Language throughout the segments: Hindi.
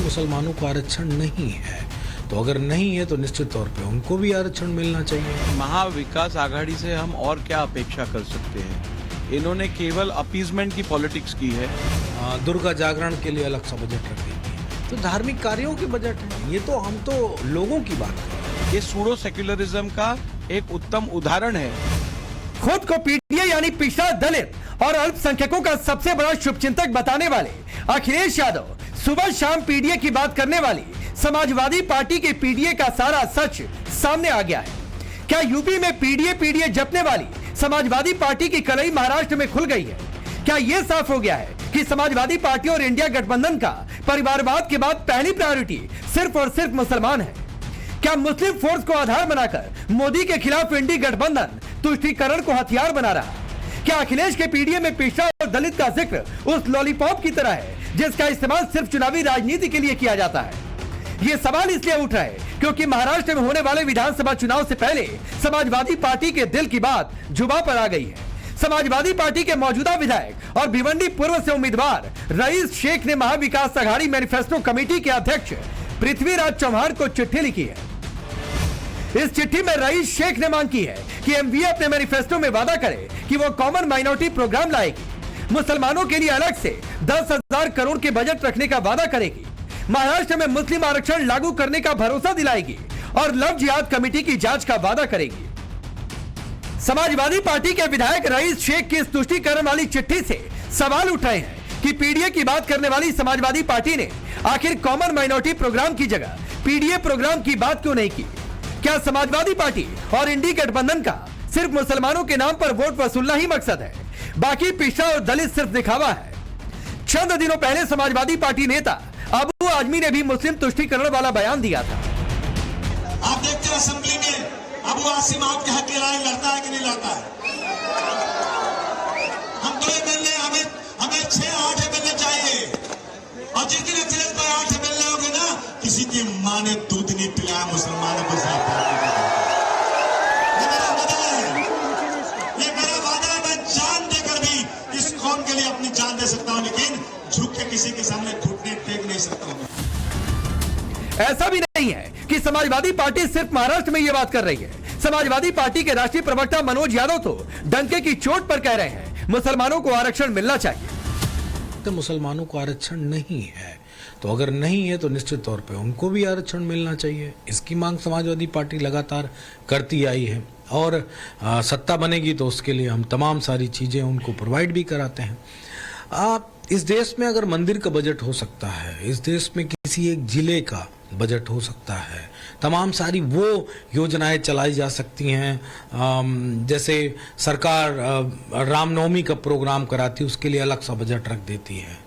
मुसलमानों को आरक्षण नहीं है, तो अगर नहीं है तो निश्चित तौर पे उनको भी आरक्षण मिलना चाहिए। महाविकास आघाड़ी से हम और क्या अपेक्षा कर सकते हैं? इन्होंने केवल अपीजमेंट की पॉलिटिक्स की है। दुर्गा जागरण के लिए अलग सा बजट रख देती है, तो धार्मिक कार्यों के बजट है। ये तो हम तो लोगों की बात कर रहे हैं। ये सूडो सेक्युलरिज्म का एक उत्तम उदाहरण है। खुद को पीडीए यानी पिछड़ा दलित और अल्पसंख्यकों का सबसे बड़ा शुभचिंतक बताने वाले अखिलेश यादव सुबह शाम पीडीए की बात करने वाली समाजवादी पार्टी के पीडीए का सारा सच सामने आ गया है। क्या यूपी में पीडीए जपने वाली समाजवादी पार्टी की कलई महाराष्ट्र में खुल गई है? क्या यह साफ हो गया है कि समाजवादी पार्टी और इंडिया गठबंधन का परिवारवाद के बाद पहली प्रायोरिटी सिर्फ और सिर्फ मुसलमान है? क्या मुस्लिम फोर्स को आधार बनाकर मोदी के खिलाफ इंडी गठबंधन तुष्टीकरण को हथियार बना रहा? क्या अखिलेश के पीडीए में पिछड़ा और दलित का जिक्र उस लॉलीपॉप की तरह है जिसका इस्तेमाल सिर्फ चुनावी राजनीति के लिए किया जाता है? ये सवाल इसलिए उठ रहा है क्योंकि महाराष्ट्र में होने वाले विधानसभा चुनाव से पहले समाजवादी पार्टी के दिल की बात जुबान पर आ गई है। समाजवादी पार्टी के मौजूदा विधायक और भिवंडी पूर्व से उम्मीदवार रईस शेख ने महाविकास आघाड़ी मैनिफेस्टो कमेटी के अध्यक्ष पृथ्वीराज चौहान को चिट्ठी लिखी है। इस चिट्ठी में रईस शेख ने मांग की है कि एमवीए अपने मैनिफेस्टो में वादा करे कि वो कॉमन माइनॉरिटी प्रोग्राम लाएगी, मुसलमानों के लिए अलग से 10,000 करोड़ के बजट रखने का वादा करेगी, महाराष्ट्र में मुस्लिम आरक्षण लागू करने का भरोसा दिलाएगी और लव जिहाद कमेटी की जांच का वादा करेगी। समाजवादी पार्टी के विधायक रईस शेख की इस तुष्टीकरण वाली चिट्ठी से सवाल उठ रहे हैं कि पीडीए की बात करने वाली समाजवादी पार्टी ने आखिर कॉमन माइनॉरिटी प्रोग्राम की जगह पीडीए प्रोग्राम की बात क्यों नहीं की? क्या समाजवादी पार्टी और इंडी गठबंधन का सिर्फ मुसलमानों के नाम पर वोट वसूलना ही मकसद है, बाकी पिछड़ा और दलित सिर्फ दिखावा है? चंद दिनों पहले समाजवादी पार्टी नेता अबू आजमी ने भी मुस्लिम तुष्टीकरण वाला बयान दिया था। आप देखते हैं असेंबली में अबू आसिम आप के हक की लड़ाई लड़ता है कि नहीं लड़ता है? हम 2 एमएलए हमें 6-8 एमएलए चाहिए, और जिस दिन अखिलेश भाई 8 एमएलए होंगे ना, किसी की मां ने दूध नहीं पिलाया मुसलमानों को साथ। ये मेरा वादा है, मैं जान देकर भी इस कौम के लिए अपनी जान दे सकता हूं, लेकिन झुक के किसी के सामने घुटने टेक नहीं सकता हूं। ऐसा भी नहीं है कि समाजवादी पार्टी सिर्फ महाराष्ट्र में यह बात कर रही है। समाजवादी पार्टी के राष्ट्रीय प्रवक्ता मनोज यादव तो डंके की चोट पर कह रहे हैं मुसलमानों को आरक्षण मिलना चाहिए। तो मुसलमानों को आरक्षण नहीं है, तो अगर नहीं है तो निश्चित तौर पे उनको भी आरक्षण मिलना चाहिए। इसकी मांग समाजवादी पार्टी लगातार करती आई है, और सत्ता बनेगी तो उसके लिए हम तमाम सारी चीजें उनको प्रोवाइड भी कराते हैं। इस देश में अगर मंदिर का बजट हो सकता है, इस देश में किसी एक जिले का बजट हो सकता है, तमाम सारी वो योजनाएं चलाई जा सकती हैं। जैसे सरकार रामनवमी का प्रोग्राम कराती है, उसके लिए अलग सा बजट रख देती है,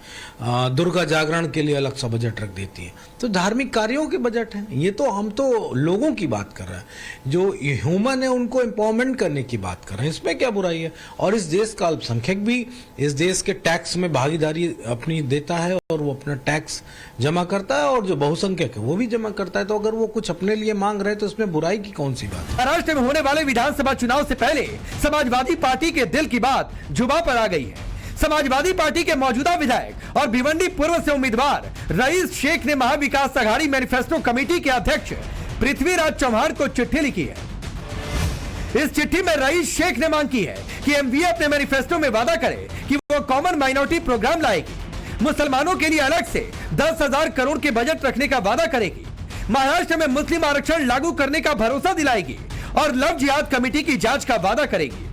दुर्गा जागरण के लिए अलग सा बजट रख देती है, तो धार्मिक कार्यों के बजट हैं। ये तो हम तो लोगों की बात कर रहे हैं, जो ह्यूमन है उनको एम्पावरमेंट करने की बात कर रहे हैं। इसमें क्या बुराई है? और इस देश का अल्पसंख्यक भी इस देश के टैक्स में भागीदारी अपनी देता है, और वो अपना टैक्स जमा करता है, और जो बहुसंख्यक है वो भी जमा करता है। तो अगर वो कुछ अपने लिए मांग रहे तो इसमें बुराई की कौन सी बात? महाराष्ट्र में होने वाले विधानसभा चुनाव से पहले समाजवादी पार्टी के दिल की बात जुबान पर आ गई है। समाजवादी पार्टी के मौजूदा विधायक और भिवंडी पूर्व से उम्मीदवार रईस शेख ने महाविकास आघाड़ी मैनिफेस्टो कमेटी के अध्यक्ष पृथ्वीराज चौहान को चिट्ठी लिखी है। इस चिट्ठी में रईस शेख ने मांग की है कि एमवीए अपने मैनिफेस्टो में वादा करे कि वो कॉमन माइनॉरिटी प्रोग्राम लाएगी, मुसलमानों के लिए अलग से 10,000 करोड़ के बजट रखने का वादा करेगी, महाराष्ट्र में मुस्लिम आरक्षण लागू करने का भरोसा दिलाएगी और लव जिहाद कमेटी की जांच का वादा करेगी।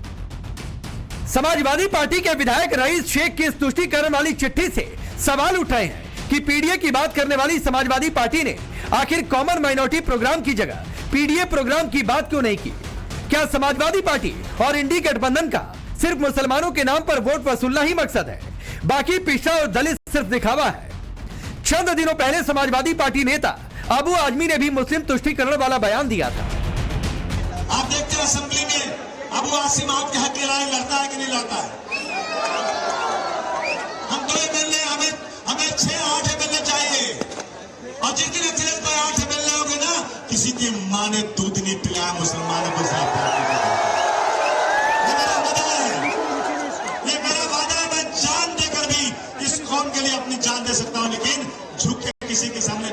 समाजवादी पार्टी के विधायक रईस शेख की इस तुष्टीकरण वाली चिट्ठी से सवाल उठ रहे हैं कि पीडीए की बात करने वाली समाजवादी पार्टी ने आखिर कॉमन माइनॉरिटी प्रोग्राम की जगह पीडीए प्रोग्राम की बात क्यों नहीं की? क्या समाजवादी पार्टी और इंडी गठबंधन का सिर्फ मुसलमानों के नाम पर वोट वसूलना ही मकसद है, बाकी पिछड़ा और दलित सिर्फ दिखावा है? चंद दिनों पहले समाजवादी पार्टी नेता अबू आजमी ने भी मुस्लिम तुष्टीकरण वाला बयान दिया था। आप देखते हैं असेंबली में अबू आसिम आप के हक की लड़ाई लड़ता है कि नहीं लड़ता है? हम 2 एमएलए हमें 6-8 एमएलए चाहिए, और जिस दिन अखिलेश भाई 8 एमएलए होंगे ना, किसी की मां ने दूध नहीं पिलाया मुसलमानों को साथ। ये मेरा वादा है, मैं जान देकर भी इस कौम के लिए अपनी जान दे सकता हूं, लेकिन झुक के किसी के सामने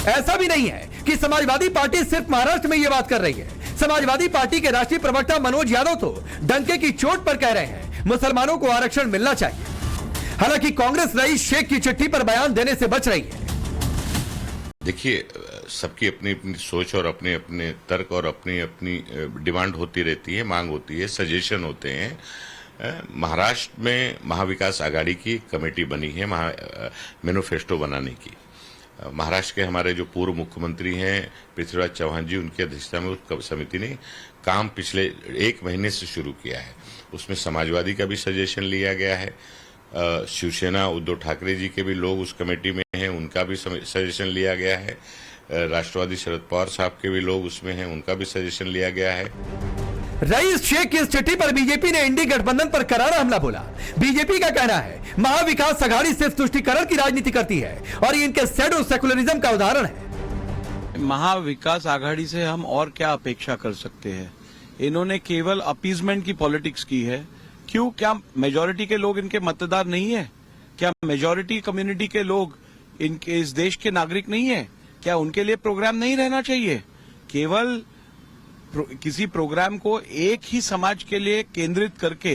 ऐसा भी नहीं है कि समाजवादी पार्टी सिर्फ महाराष्ट्र में ये बात कर रही है। समाजवादी पार्टी के राष्ट्रीय प्रवक्ता मनोज यादव तो डंके की चोट पर कह रहे हैं मुसलमानों को आरक्षण मिलना चाहिए। हालांकि कांग्रेस रईस शेख की चिट्ठी पर बयान देने से बच रही है। देखिए, सबकी अपनी अपनी सोच और अपने अपने तर्क और अपनी अपनी डिमांड होती रहती है, मांग होती है, सजेशन होते हैं। महाराष्ट्र में महाविकास आघाड़ी की कमेटी बनी है मैनिफेस्टो बनाने की। महाराष्ट्र के हमारे जो पूर्व मुख्यमंत्री हैं पृथ्वीराज चौहान जी, उनकी अध्यक्षता में उस समिति ने काम पिछले 1 महीने से शुरू किया है। उसमें समाजवादी का भी सजेशन लिया गया है, शिवसेना उद्धव ठाकरे जी के भी लोग उस कमेटी में हैं, उनका भी सजेशन लिया गया है। राष्ट्रवादी शरद पवार साहब के भी लोग उसमें हैं, उनका भी सजेशन लिया गया है। रईस शेख की इस चिट्ठी पर बीजेपी ने इंडी गठबंधन पर करारा हमला बोला। बीजेपी का कहना है महाविकास आघाड़ी सिर्फ तुष्टीकरण की राजनीति करती है और ये इनके सैडो सेकुलरिज्म का उदाहरण है। महाविकास आघाड़ी से हम और क्या अपेक्षा कर सकते हैं? इन्होंने केवल अपीजमेंट की पॉलिटिक्स की है। क्यों? क्या मेजॉरिटी के लोग इनके मतदार नहीं है? क्या मेजॉरिटी कम्युनिटी के लोग इनके इस देश के नागरिक नहीं है? क्या उनके लिए प्रोग्राम नहीं रहना चाहिए? केवल किसी प्रोग्राम को एक ही समाज के लिए केंद्रित करके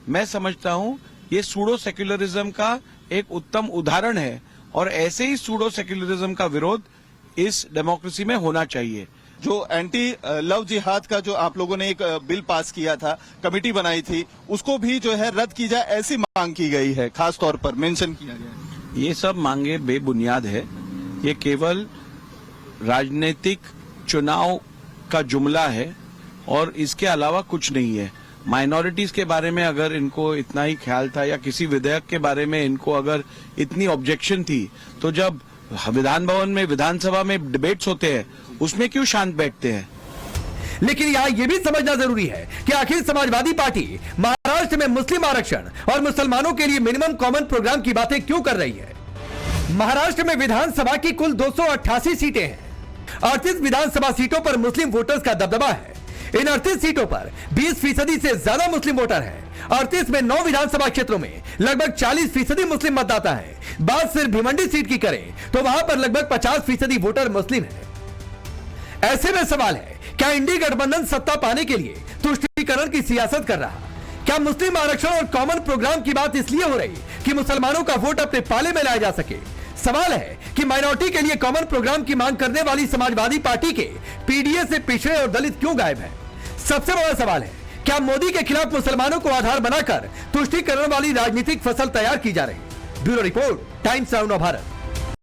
मैं समझता हूं ये सूडो सेक्युलरिज्म का एक उत्तम उदाहरण है और ऐसे ही सूडो सेक्युलरिज्म का विरोध इस डेमोक्रेसी में होना चाहिए। जो एंटी लव जिहाद का जो आप लोगों ने एक बिल पास किया था, कमेटी बनाई थी, उसको भी जो है रद्द की जाए ऐसी मांग की गई है, खास तौर पर मेंशन किया गया है। ये सब मांगे बेबुनियाद है। ये केवल राजनीतिक चुनाव का जुमला है और इसके अलावा कुछ नहीं है। माइनॉरिटीज के बारे में अगर इनको इतना ही ख्याल था या किसी विधेयक के बारे में इनको अगर इतनी ऑब्जेक्शन थी तो जब विधान भवन में विधानसभा में डिबेट्स होते हैं उसमें क्यों शांत बैठते हैं? लेकिन यहाँ ये भी समझना जरूरी है कि आखिर समाजवादी पार्टी महाराष्ट्र में मुस्लिम आरक्षण और मुसलमानों के लिए मिनिमम कॉमन प्रोग्राम की बातें क्यों कर रही है। महाराष्ट्र में विधानसभा की कुल 288 सीटें हैं। 38 विधानसभा सीटों पर मुस्लिम वोटर्स का दबदबा है। इन 38 सीटों पर 20% से ज्यादा मुस्लिम वोटर हैं। 38 में 9 विधानसभा क्षेत्रों में लगभग 40% मुस्लिम मतदाता हैं। बात सिर्फ भिवंडी सीट की करें तो वहां पर लगभग 50% वोटर मुस्लिम हैं। ऐसे में सवाल है, क्या इंडी गठबंधन सत्ता पाने के लिए तुष्टीकरण की सियासत कर रहा? क्या मुस्लिम आरक्षण और कॉमन प्रोग्राम की बात इसलिए हो रही कि मुसलमानों का वोट अपने पाले में लाया जा सके? सवाल है कि माइनॉरिटी के लिए कॉमन प्रोग्राम की मांग करने वाली समाजवादी पार्टी के पीडीए से पिछड़े और दलित क्यों गायब है? सबसे बड़ा सवाल है, क्या मोदी के खिलाफ मुसलमानों को आधार बनाकर तुष्टीकरण वाली राजनीतिक फसल तैयार की जा रही? Bureau report, times now Bharat.